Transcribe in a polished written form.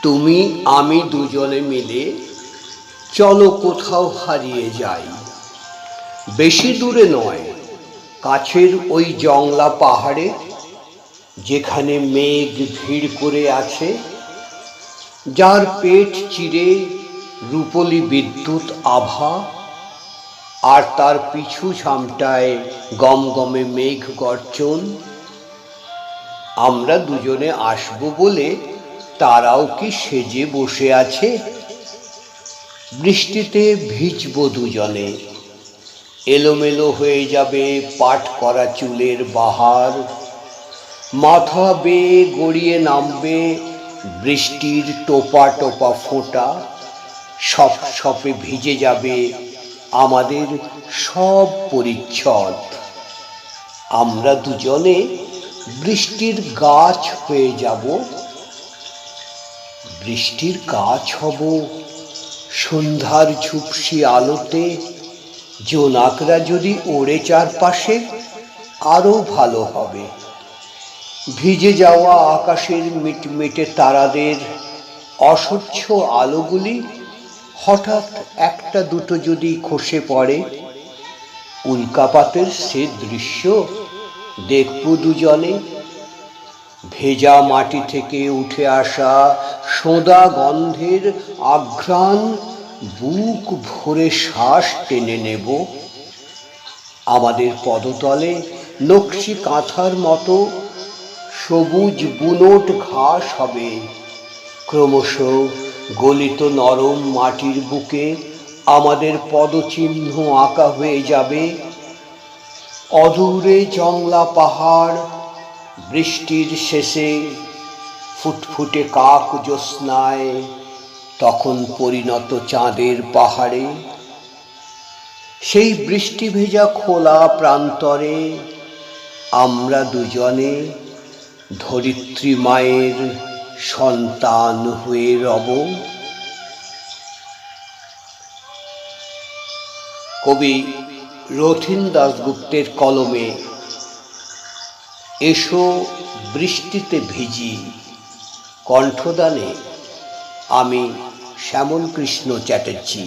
তুমি আমি দুজনে মিলে চলো কোথাও হারিয়ে যাই, বেশি দূরে নয়, কাছের ওই জংলা পাহাড়ে, যেখানে মেঘ ভিড় করে আছে, যার পেট চিরে রূপলি বিদ্যুৎ আভা, আর তার পিছু ঝামটায় গমগমে মেঘ গর্জন। আমরা দুজনে আসব বলে তারাও কি সেজে বসে আছে? বৃষ্টিতে ভিজব দুজনে, এলোমেলো হয়ে যাবে পাট করা চুলের বাহার, মাথা বেয়ে গড়িয়ে নামবে বৃষ্টির টোপা টোপা ফোঁটা, সপ সপে ভিজে যাবে আমাদের সব পরিচ্ছদ। আমরা দুজনে বৃষ্টির গাছ হয়ে যাব, বৃষ্টির গাছ হব সন্ধ্যার ঝুপসি আলোতে। জোনাকরা যদি ওড়ে চারপাশে আরো ভালো হবে। ভিজে যাওয়া আকাশের মিটমিটে তারাদের অস্বচ্ছ আলোগুলি হঠাৎ একটা দুটো যদি খসে পড়ে, উল্কাপাতের সে দৃশ্য দেখব দুজনে। ভেজা মাটি থেকে উঠে আসা সোঁদা গন্ধের আঘ্রাণ বুক ভরে শ্বাস টেনে নেব। আমাদের পদতলে নকশি কাঁথার মতো সবুজ বুনোট ঘাস হবে। ক্রমশ গলিত নরম মাটির বুকে আমাদের পদচিহ্ন আঁকা হয়ে যাবে। অদূরে জংলা পাহাড়, বৃষ্টির শেষে ফুটফুটে কাক জ্যোৎস্নায় তখন পরিণত চাঁদের পাহাড়ে। সেই বৃষ্টি ভেজা খোলা প্রান্তরে আমরা দুজনে ধরিত্রী মায়ের সন্তান হয়ে রব। কবি রথীন দাশগুপ্তের কলমে এসো বৃষ্টিতে ভিজি, কণ্ঠদানে আমি শ্যামল কৃষ্ণ চ্যাটার্জি।